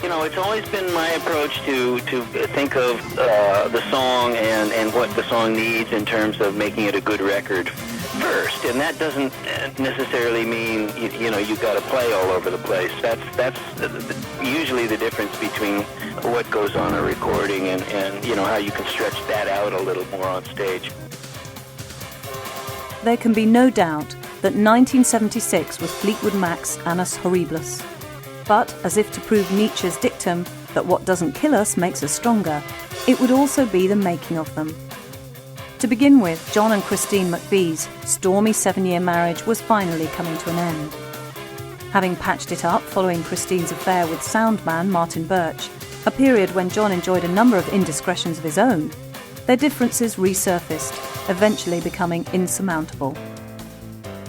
It's always been my approach to think of the song and what the song needs in terms of making it a good record first, and that doesn't necessarily mean you've got to play all over the place. That's usually the difference between what goes on a recording and how you can stretch that out a little more on stage. There can be no doubt that 1976 was Fleetwood Mac's Annus Horribilis. But, as if to prove Nietzsche's dictum that what doesn't kill us makes us stronger, it would also be the making of them. To begin with, John and Christine McVie's stormy 7-year marriage was finally coming to an end. Having patched it up following Christine's affair with soundman Martin Birch, a period when John enjoyed a number of indiscretions of his own, their differences resurfaced, eventually becoming insurmountable.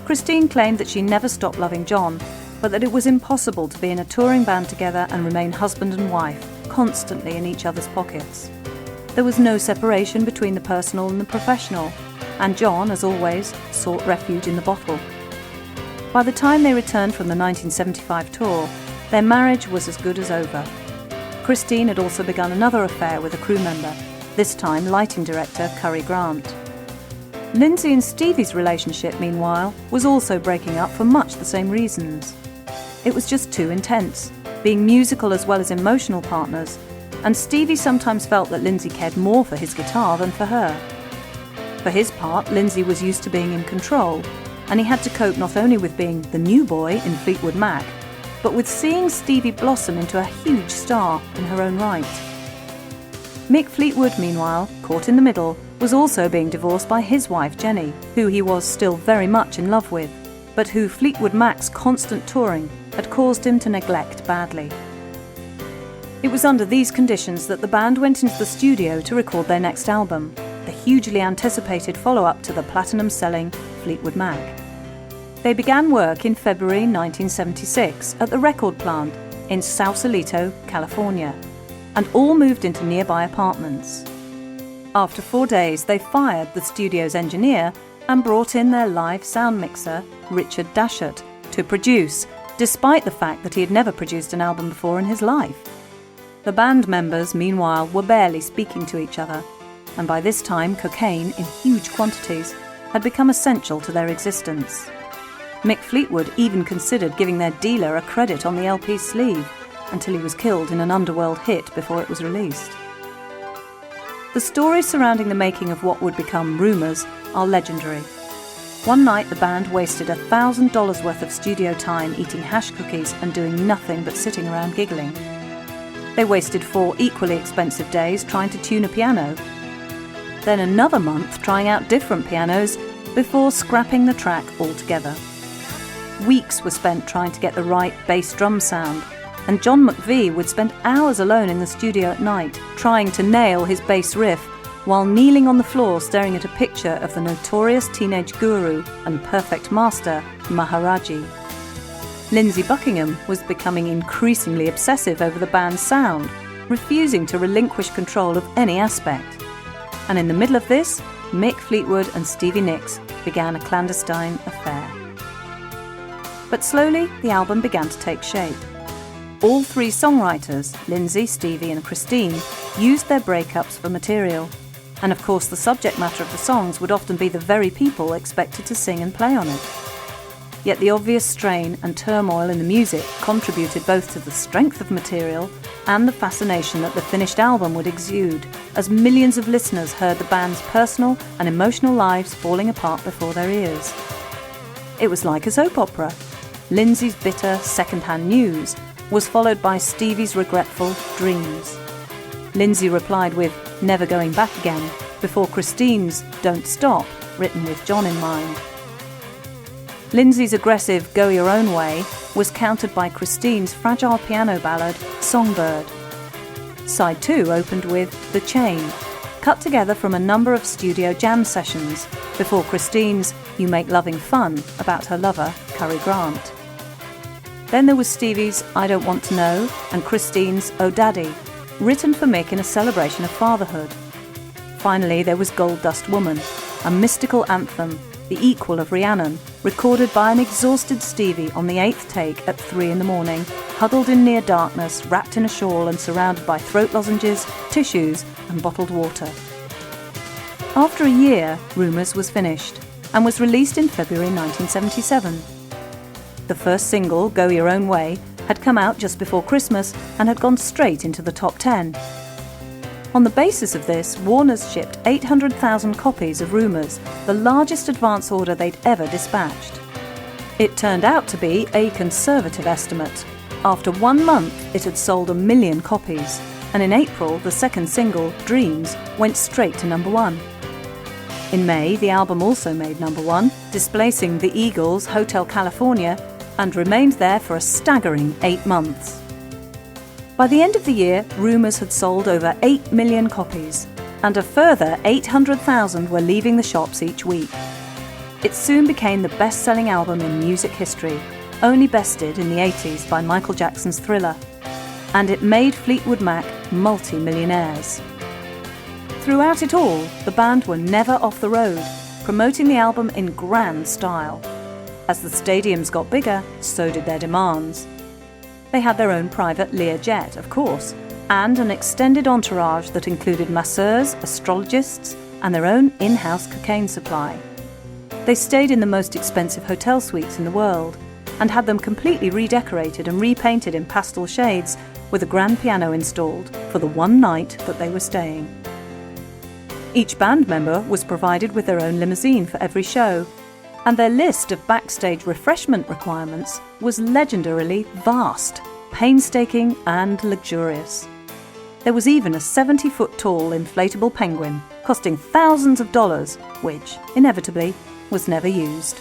Christine claimed that she never stopped loving John, but that it was impossible to be in a touring band together and remain husband and wife, constantly in each other's pockets. There was no separation between the personal and the professional, and John, as always, sought refuge in the bottle. By the time they returned from the 1975 tour, their marriage was as good as over. Christine had also begun another affair with a crew member, this time lighting director Curry Grant. Lindsay and Stevie's relationship, meanwhile, was also breaking up for much the same reasons. It was just too intense, being musical as well as emotional partners, and Stevie sometimes felt that Lindsay cared more for his guitar than for her. For his part, Lindsay was used to being in control, and he had to cope not only with being the new boy in Fleetwood Mac, but with seeing Stevie blossom into a huge star in her own right. Mick Fleetwood, meanwhile, caught in the middle, was also being divorced by his wife Jenny, who he was still very much in love with, but who Fleetwood Mac's constant touring had caused him to neglect badly. It was under these conditions that the band went into the studio to record their next album, the hugely anticipated follow-up to the platinum-selling Fleetwood Mac. They began work in February 1976 at the record plant in Sausalito, California, and all moved into nearby apartments. After 4 days, they fired the studio's engineer and brought in their live sound mixer, Richard Dashut, to produce, despite the fact that he had never produced an album before in his life. The band members, meanwhile, were barely speaking to each other, and by this time cocaine, in huge quantities, had become essential to their existence. Mick Fleetwood even considered giving their dealer a credit on the LP's sleeve, until he was killed in an underworld hit before it was released. The stories surrounding the making of what would become Rumours are legendary. One night the band wasted $1,000 worth of studio time eating hash cookies and doing nothing but sitting around giggling. They wasted 4 equally expensive days trying to tune a piano. Then another month trying out different pianos before scrapping the track altogether. Weeks were spent trying to get the right bass drum sound, and John McVie would spend hours alone in the studio at night trying to nail his bass riff while kneeling on the floor staring at a picture of the notorious teenage guru and perfect master, Maharaji. Lindsey Buckingham was becoming increasingly obsessive over the band's sound, refusing to relinquish control of any aspect. And in the middle of this, Mick Fleetwood and Stevie Nicks began a clandestine affair. But slowly, the album began to take shape. All 3 songwriters, Lindsay, Stevie and Christine, used their breakups for material. And of course the subject matter of the songs would often be the very people expected to sing and play on it. Yet the obvious strain and turmoil in the music contributed both to the strength of material and the fascination that the finished album would exude, as millions of listeners heard the band's personal and emotional lives falling apart before their ears. It was like a soap opera. Lindsay's bitter second-hand news was followed by Stevie's regretful dreams. Lindsay replied with "Never Going Back Again" before Christine's "Don't Stop," written with John in mind. Lindsay's aggressive "Go Your Own Way" was countered by Christine's fragile piano ballad "Songbird." Side 2 opened with "The Chain," cut together from a number of studio jam sessions, before Christine's "You Make Loving Fun" about her lover, Curry Grant. Then there was Stevie's "I Don't Want to Know" and Christine's "Oh Daddy," written for Mick in a celebration of fatherhood. Finally, there was "Gold Dust Woman," a mystical anthem, the equal of Rhiannon, recorded by an exhausted Stevie on the 8th take at 3 in the morning huddled in near darkness, wrapped in a shawl and surrounded by throat lozenges, tissues and bottled water. After a year, Rumours was finished and was released in February 1977. The first single, Go Your Own Way, had come out just before Christmas and had gone straight into the top 10. On the basis of this, Warner's shipped 800,000 copies of Rumours, the largest advance order they'd ever dispatched. It turned out to be a conservative estimate. After 1 month, it had sold 1 million copies, and in April, the second single, Dreams, went straight to number 1. In May, the album also made number 1, displacing the Eagles' Hotel California, and remained there for a staggering 8 months. By the end of the year, Rumours had sold over 8 million copies, and a further 800,000 were leaving the shops each week. It soon became the best-selling album in music history, only bested in the 80s by Michael Jackson's Thriller, and it made Fleetwood Mac multi-millionaires. Throughout it all, the band were never off the road, promoting the album in grand style. As the stadiums got bigger, so did their demands. They had their own private Learjet, of course, and an extended entourage that included masseurs, astrologists, and their own in-house cocaine supply. They stayed in the most expensive hotel suites in the world, and had them completely redecorated and repainted in pastel shades with a grand piano installed for the one night that they were staying. Each band member was provided with their own limousine for every show, and their list of backstage refreshment requirements was legendarily vast, painstaking and luxurious. There was even a 70-foot-tall inflatable penguin costing thousands of dollars, which, inevitably, was never used.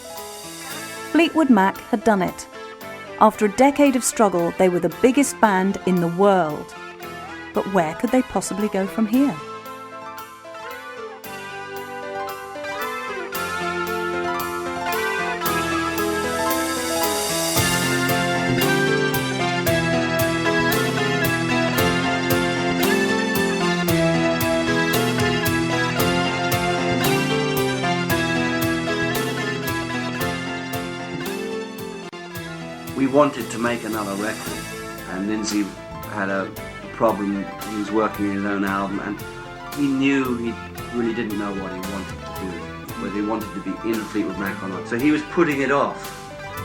Fleetwood Mac had done it. After a decade of struggle, they were the biggest band in the world. But where could they possibly go from here? We wanted to make another record, and Lindsay had a problem. He was working in his own album, and he knew he really didn't know what he wanted to do, whether he wanted to be in Fleetwood Mac or not. So he was putting it off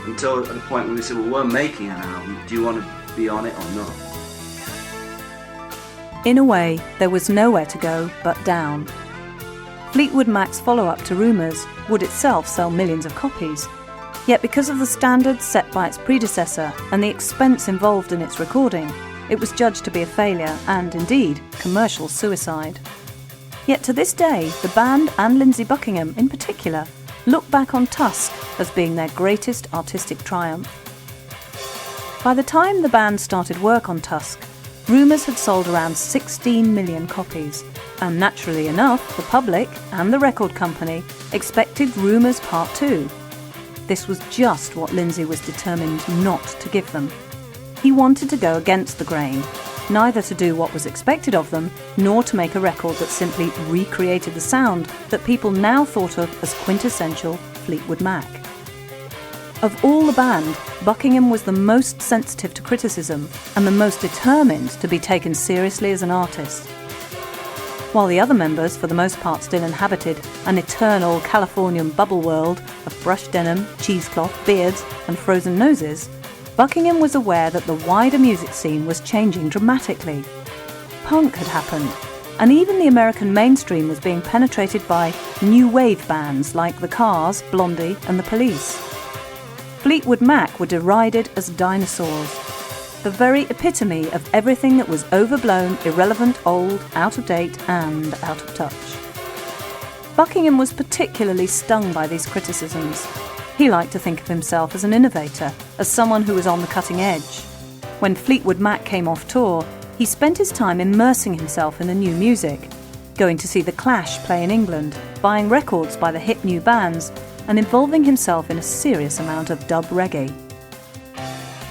until at the point when we said, well, we're making an album, do you want to be on it or not? In a way, there was nowhere to go but down. Fleetwood Mac's follow-up to Rumours would itself sell millions of copies. Yet because of the standards set by its predecessor and the expense involved in its recording, it was judged to be a failure and, indeed, commercial suicide. Yet to this day, the band and Lindsey Buckingham in particular look back on Tusk as being their greatest artistic triumph. By the time the band started work on Tusk, Rumours had sold around 16 million copies, and naturally enough, the public and the record company expected Rumours Part 2. This was just what Lindsey was determined not to give them. He wanted to go against the grain, neither to do what was expected of them, nor to make a record that simply recreated the sound that people now thought of as quintessential Fleetwood Mac. Of all the band, Buckingham was the most sensitive to criticism and the most determined to be taken seriously as an artist. While the other members, for the most part, still inhabited an eternal Californian bubble world of brushed denim, cheesecloth, beards and frozen noses, Buckingham was aware that the wider music scene was changing dramatically. Punk had happened, and even the American mainstream was being penetrated by new wave bands like The Cars, Blondie and The Police. Fleetwood Mac were derided as dinosaurs, the very epitome of everything that was overblown, irrelevant, old, out of date and out of touch. Buckingham was particularly stung by these criticisms. He liked to think of himself as an innovator, as someone who was on the cutting edge. When Fleetwood Mac came off tour, he spent his time immersing himself in the new music, going to see The Clash play in England, buying records by the hip new bands, and involving himself in a serious amount of dub reggae.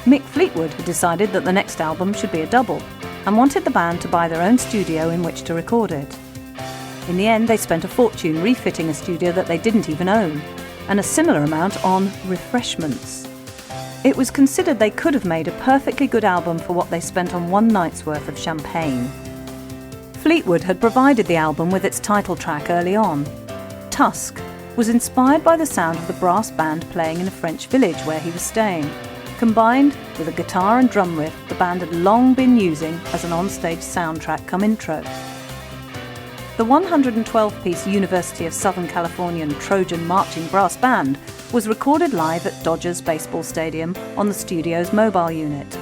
Mick Fleetwood had decided that the next album should be a double, and wanted the band to buy their own studio in which to record it. In the end, they spent a fortune refitting a studio that they didn't even own, and a similar amount on refreshments. It was considered they could have made a perfectly good album for what they spent on one night's worth of champagne. Fleetwood had provided the album with its title track early on. Tusk was inspired by the sound of the brass band playing in a French village where he was staying, combined with a guitar and drum riff the band had long been using as an onstage soundtrack cum intro. The 112-piece University of Southern Californian Trojan Marching Brass Band was recorded live at Dodgers Baseball Stadium on the studio's mobile unit.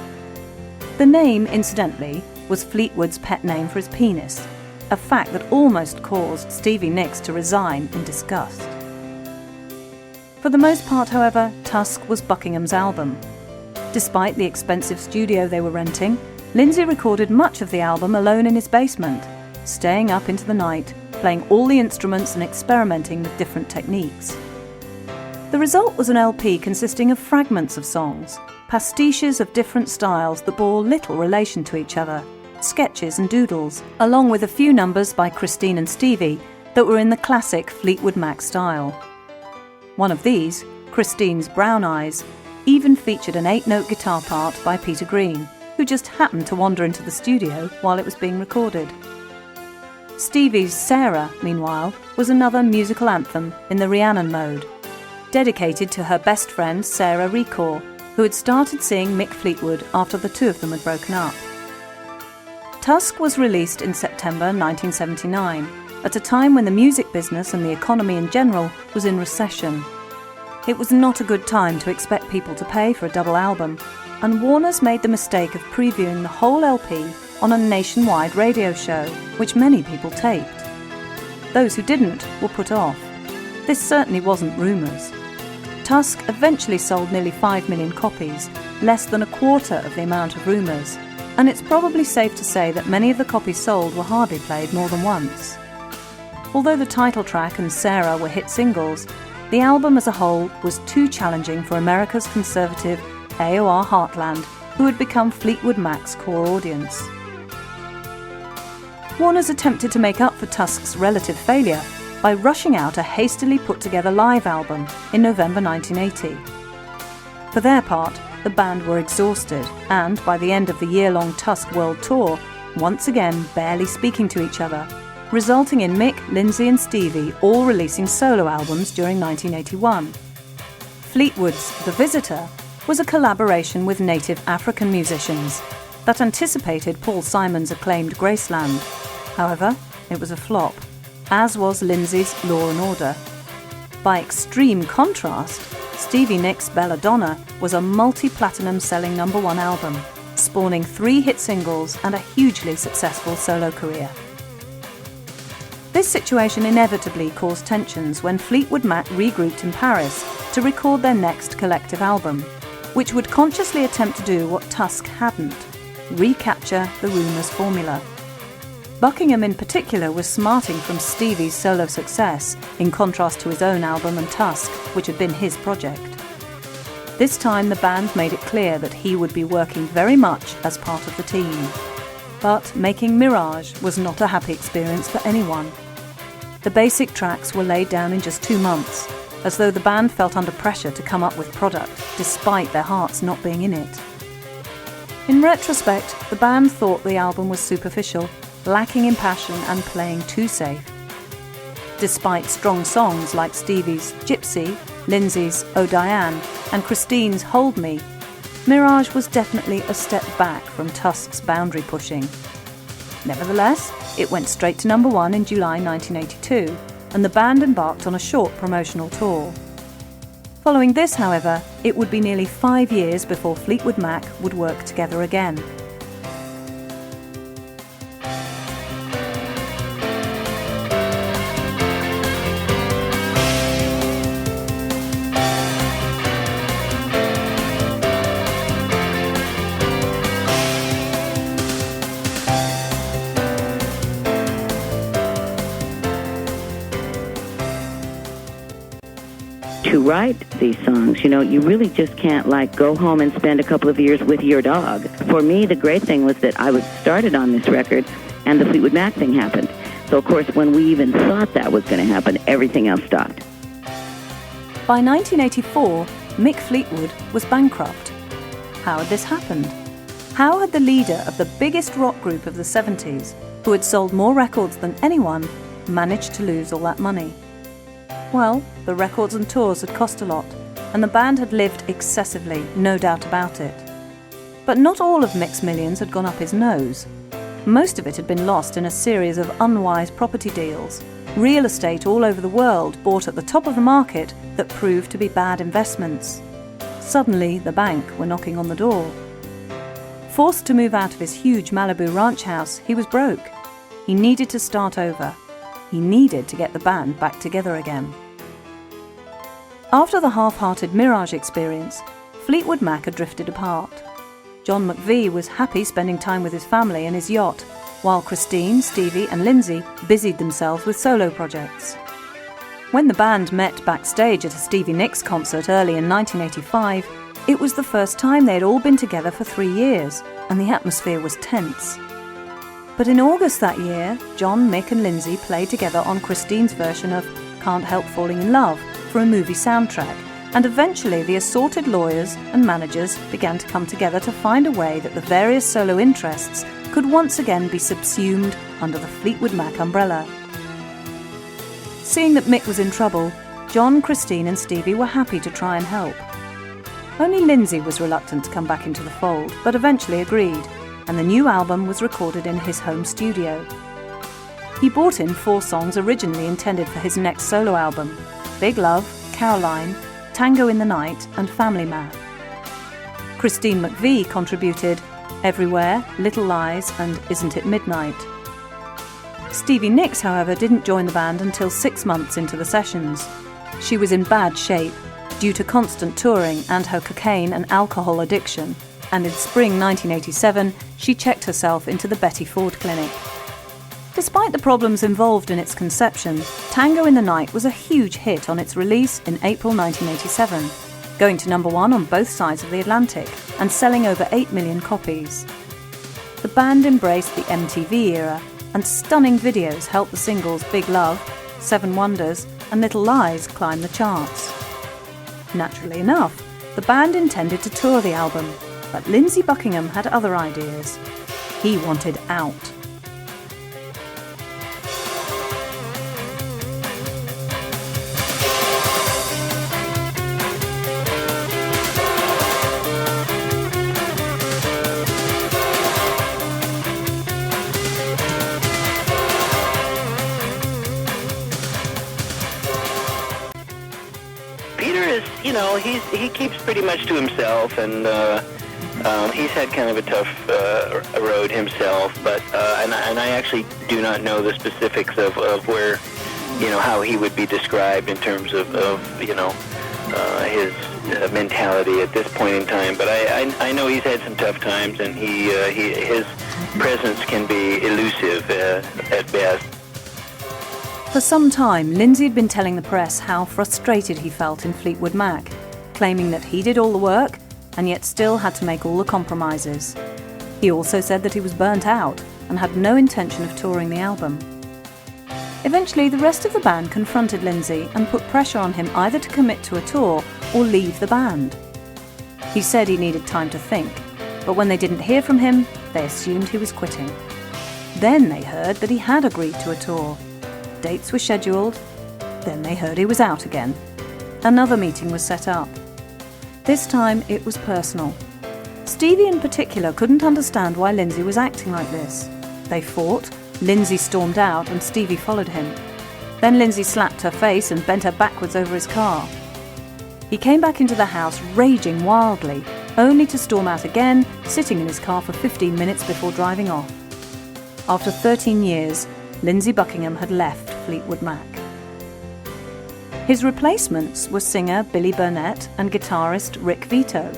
The name, incidentally, was Fleetwood's pet name for his penis, a fact that almost caused Stevie Nicks to resign in disgust. For the most part, however, Tusk was Buckingham's album. Despite the expensive studio they were renting, Lindsay recorded much of the album alone in his basement, staying up into the night, playing all the instruments and experimenting with different techniques. The result was an LP consisting of fragments of songs, pastiches of different styles that bore little relation to each other, sketches and doodles, along with a few numbers by Christine and Stevie that were in the classic Fleetwood Mac style. One of these, Christine's Brown Eyes, even featured an 8-note guitar part by Peter Green, who just happened to wander into the studio while it was being recorded. Stevie's Sarah, meanwhile, was another musical anthem in the Rhiannon mode, dedicated to her best friend Sarah Recor, who had started seeing Mick Fleetwood after the two of them had broken up. Tusk was released in September 1979, at a time when the music business and the economy in general was in recession. It was not a good time to expect people to pay for a double album, and Warner's made the mistake of previewing the whole LP on a nationwide radio show, which many people taped. Those who didn't were put off. This certainly wasn't Rumours. Tusk eventually sold nearly 5 million copies, less than a quarter of the amount of Rumours, and it's probably safe to say that many of the copies sold were hardly played more than once. Although the title track and Sarah were hit singles, the album as a whole was too challenging for America's conservative AOR heartland, who had become Fleetwood Mac's core audience. Warner's attempted to make up for Tusk's relative failure by rushing out a hastily put-together live album in November 1980. For their part, the band were exhausted and, by the end of the year-long Tusk World Tour, once again barely speaking to each other, resulting in Mick, Lindsay and Stevie all releasing solo albums during 1981. Fleetwood's The Visitor was a collaboration with native African musicians that anticipated Paul Simon's acclaimed Graceland. However, it was a flop, as was Lindsay's Law and Order. By extreme contrast, Stevie Nicks' Belladonna was a multi-platinum selling #1 album, spawning 3 hit singles and a hugely successful solo career. This situation inevitably caused tensions when Fleetwood Mac regrouped in Paris to record their next collective album, which would consciously attempt to do what Tusk hadn't, recapture the Rumours formula. Buckingham in particular was smarting from Stevie's solo success, in contrast to his own album and Tusk, which had been his project. This time the band made it clear that he would be working very much as part of the team. But making Mirage was not a happy experience for anyone. The basic tracks were laid down in just 2 months, as though the band felt under pressure to come up with product, despite their hearts not being in it. In retrospect, the band thought the album was superficial, lacking in passion and playing too safe. Despite strong songs like Stevie's Gypsy, Lindsay's Oh Diane and Christine's Hold Me, Mirage was definitely a step back from Tusk's boundary pushing. Nevertheless, it went straight to #1 in July 1982, and the band embarked on a short promotional tour. Following this, however, it would be nearly 5 years before Fleetwood Mac would work together again. To write these songs, you really just can't go home and spend a couple of years with your dog. For me, the great thing was that I was started on this record and the Fleetwood Mac thing happened. So of course, when we even thought that was going to happen, everything else stopped. By 1984, Mick Fleetwood was bankrupt. How had this happened? How had the leader of the biggest rock group of the 70s, who had sold more records than anyone, managed to lose all that money? Well, the records and tours had cost a lot, and the band had lived excessively, no doubt about it. But not all of Mick's millions had gone up his nose. Most of it had been lost in a series of unwise property deals, real estate all over the world bought at the top of the market that proved to be bad investments. Suddenly, the bank were knocking on the door. Forced to move out of his huge Malibu ranch house, he was broke. He needed to start over. He needed to get the band back together again. After the half-hearted Mirage experience, Fleetwood Mac had drifted apart. John McVie was happy spending time with his family and his yacht, while Christine, Stevie and Lindsay busied themselves with solo projects. When the band met backstage at a Stevie Nicks concert early in 1985, it was the first time they had all been together for 3 years, and the atmosphere was tense. But in August that year, John, Mick and Lindsay played together on Christine's version of Can't Help Falling in Love for a movie soundtrack, and eventually the assorted lawyers and managers began to come together to find a way that the various solo interests could once again be subsumed under the Fleetwood Mac umbrella. Seeing that Mick was in trouble, John, Christine and Stevie were happy to try and help. Only Lindsay was reluctant to come back into the fold, but eventually agreed, and the new album was recorded in his home studio. He brought in 4 songs originally intended for his next solo album: Big Love, Caroline, Tango in the Night and Family Man. Christine McVie contributed Everywhere, Little Lies and Isn't It Midnight. Stevie Nicks, however, didn't join the band until 6 months into the sessions. She was in bad shape due to constant touring and her cocaine and alcohol addiction, and in spring 1987 she checked herself into the Betty Ford Clinic. Despite the problems involved in its conception, Tango in the Night was a huge hit on its release in April 1987, going to number 1 on both sides of the Atlantic and selling over 8 million copies. The band embraced the MTV era, and stunning videos helped the singles Big Love, 7 Wonders and Little Lies climb the charts. Naturally enough, the band intended to tour the album, but Lindsey Buckingham had other ideas. He wanted out. He keeps pretty much to himself, and he's had kind of a tough road himself. But and I actually do not know the specifics of where, how he would be described in terms of his mentality at this point in time. But I know he's had some tough times, and his presence can be elusive at best. For some time, Lindsay had been telling the press how frustrated he felt in Fleetwood Mac, claiming that he did all the work and yet still had to make all the compromises. He also said that he was burnt out and had no intention of touring the album. Eventually, the rest of the band confronted Lindsay and put pressure on him either to commit to a tour or leave the band. He said he needed time to think, but when they didn't hear from him, they assumed he was quitting. Then they heard that he had agreed to a tour. Dates were scheduled, then they heard he was out again. Another meeting was set up. This time it was personal. Stevie in particular couldn't understand why Lindsay was acting like this. They fought, Lindsay stormed out and Stevie followed him. Then Lindsay slapped her face and bent her backwards over his car. He came back into the house raging wildly, only to storm out again, sitting in his car for 15 minutes before driving off. After 13 years, Lindsey Buckingham had left Fleetwood Mac. His replacements were singer Billy Burnett and guitarist Rick Vito.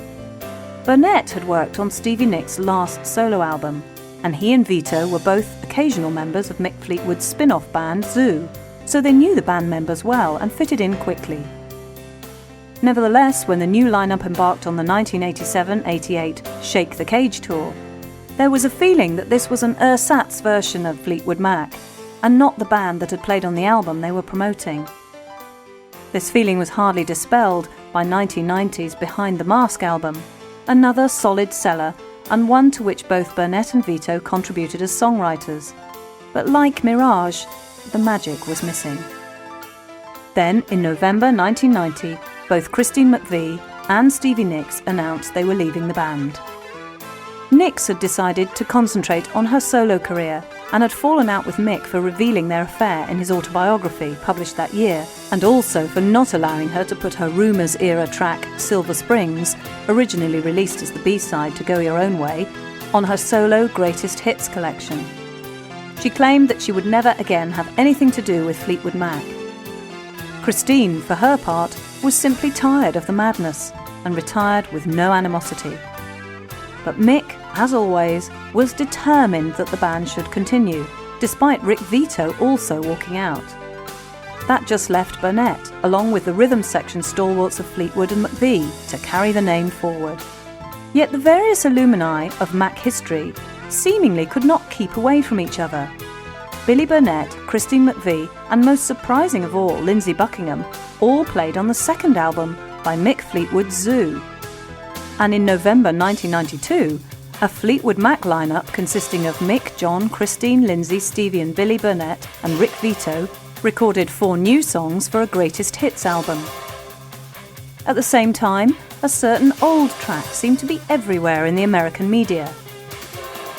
Burnett had worked on Stevie Nicks' last solo album, and he and Vito were both occasional members of Mick Fleetwood's spin-off band Zoo, so they knew the band members well and fitted in quickly. Nevertheless, when the new lineup embarked on the 1987-88 Shake the Cage tour, there was a feeling that this was an ersatz version of Fleetwood Mac, and not the band that had played on the album they were promoting. This feeling was hardly dispelled by 1990's Behind the Mask album, Another solid seller, and one to which both Burnett and Vito contributed as songwriters. But like Mirage, the magic was missing. Then, in November 1990, both Christine McVie and Stevie Nicks announced they were leaving the band. Nicks had decided to concentrate on her solo career and had fallen out with Mick for revealing their affair in his autobiography published that year, and also for not allowing her to put her Rumours era track Silver Springs, originally released as the B-side to Go Your Own Way, on her solo Greatest Hits collection. She claimed that she would never again have anything to do with Fleetwood Mac. Christine, for her part, was simply tired of the madness and retired with no animosity. But Mick, as always, was determined that the band should continue, despite Rick Vito also walking out. That just left Burnett, along with the rhythm section stalwarts of Fleetwood and McVie, to carry the name forward. Yet the various alumni of Mac history seemingly could not keep away from each other. Billy Burnett, Christine McVie, and most surprising of all, Lindsey Buckingham, all played on the second album by Mick Fleetwood's Zoo. And in November 1992, a Fleetwood Mac lineup consisting of Mick, John, Christine, Lindsey, Stevie and Billy Burnett and Rick Vito recorded 4 new songs for a greatest hits album. At the same time, a certain old track seemed to be everywhere in the American media.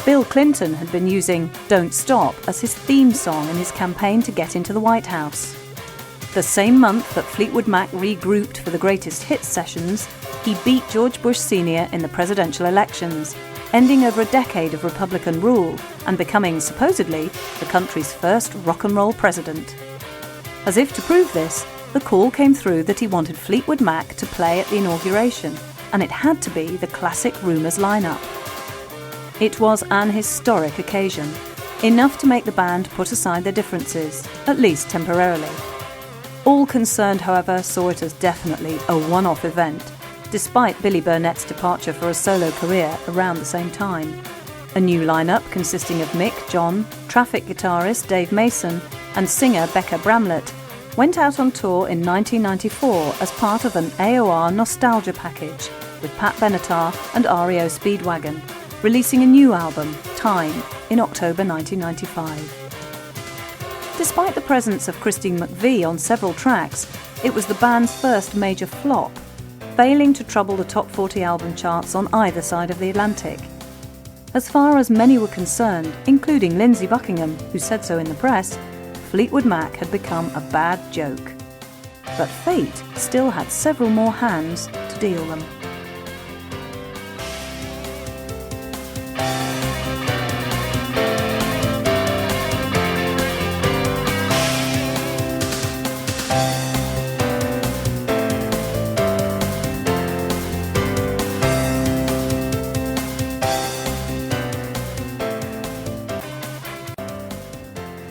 Bill Clinton had been using Don't Stop as his theme song in his campaign to get into the White House. The same month that Fleetwood Mac regrouped for the greatest hits sessions, he beat George Bush Sr. in the presidential elections, ending over a decade of Republican rule and becoming, supposedly, the country's first rock and roll president. As if to prove this, the call came through that he wanted Fleetwood Mac to play at the inauguration, and it had to be the classic Rumours lineup. It was an historic occasion, enough to make the band put aside their differences, at least temporarily. All concerned, however, saw it as definitely a one-off event, despite Billy Burnett's departure for a solo career around the same time. A new lineup consisting of Mick, John, Traffic guitarist Dave Mason, and singer Becca Bramlett went out on tour in 1994 as part of an AOR nostalgia package with Pat Benatar and REO Speedwagon, releasing a new album, Time, in October 1995. Despite the presence of Christine McVie on several tracks, it was the band's first major flop, failing to trouble the top 40 album charts on either side of the Atlantic. As far as many were concerned, including Lindsey Buckingham, who said so in the press, Fleetwood Mac had become a bad joke. But fate still had several more hands to deal them.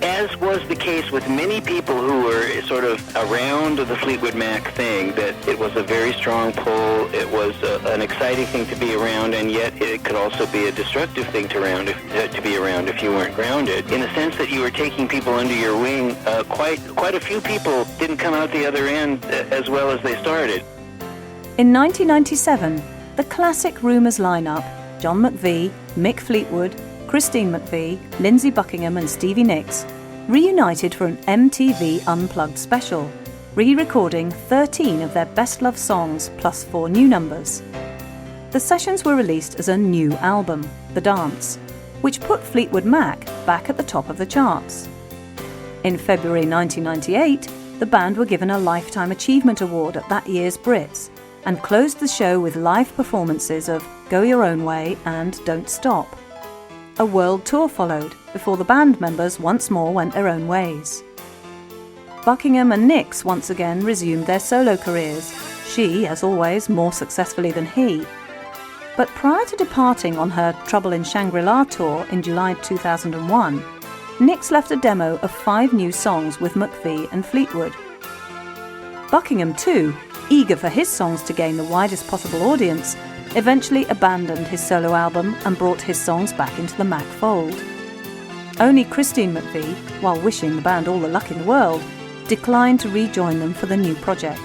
As was the case with many people who were sort of around the Fleetwood Mac thing, that it was a very strong pull, it was an exciting thing to be around, and yet it could also be a destructive thing to be around if you weren't grounded. In the sense that you were taking people under your wing, quite a few people didn't come out the other end as well as they started. In 1997, the classic Rumours lineup, John McVie, Mick Fleetwood, Christine McVie, Lindsey Buckingham and Stevie Nicks, reunited for an MTV Unplugged special, re-recording 13 of their best-loved songs plus 4 new numbers. The sessions were released as a new album, The Dance, which put Fleetwood Mac back at the top of the charts. In February 1998, the band were given a Lifetime Achievement Award at that year's Brits and closed the show with live performances of Go Your Own Way and Don't Stop. A world tour followed before the band members once more went their own ways. Buckingham and Nicks once again resumed their solo careers, she, as always, more successfully than he. But prior to departing on her Trouble in Shangri-La tour in July 2001, Nicks left a demo of 5 new songs with McVie and Fleetwood. Buckingham, too, eager for his songs to gain the widest possible audience, eventually abandoned his solo album and brought his songs back into the Mac fold. Only Christine McVie, while wishing the band all the luck in the world, declined to rejoin them for the new project.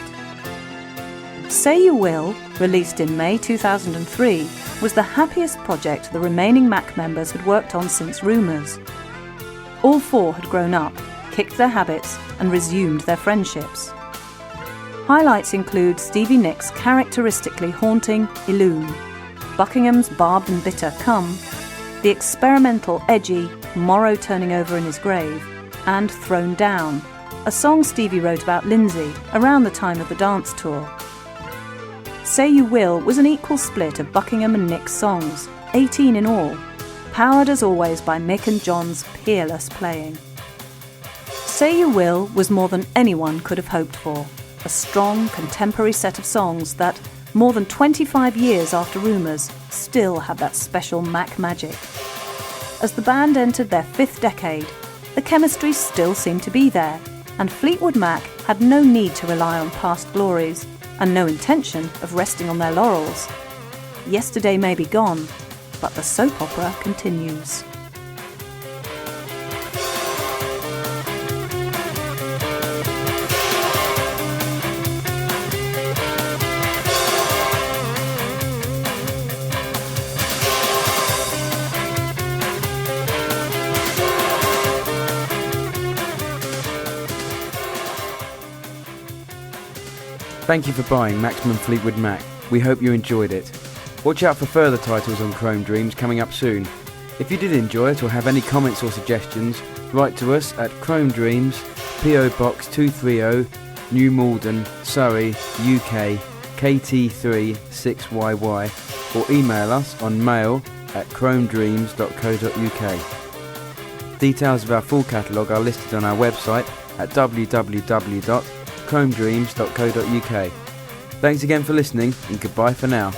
Say You Will, released in May 2003, was the happiest project the remaining Mac members had worked on since Rumours. All four had grown up, kicked their habits, and resumed their friendships. Highlights include Stevie Nicks' characteristically haunting Illume, Buckingham's barbed and bitter Come, the experimental, edgy Morrow Turning Over in His Grave, and Thrown Down, a song Stevie wrote about Lindsay around the time of the dance tour. Say You Will was an equal split of Buckingham and Nick's songs, 18 in all, powered as always by Mick and John's peerless playing. Say You Will was more than anyone could have hoped for, a strong, contemporary set of songs that, more than 25 years after Rumours, still have that special Mac magic. As the band entered their fifth decade, the chemistry still seemed to be there, and Fleetwood Mac had no need to rely on past glories, and no intention of resting on their laurels. Yesterday may be gone, but the soap opera continues. Thank you for buying Maximum Fleetwood Mac. We hope you enjoyed it. Watch out for further titles on Chrome Dreams coming up soon. If you did enjoy it or have any comments or suggestions, write to us at Chrome Dreams, PO Box 230, New Malden, Surrey, UK, KT3 6YY, or email us on mail@chromedreams.co.uk. Details of our full catalogue are listed on our website at www.chromedreams.co.uk. Thanks again for listening, and goodbye for now.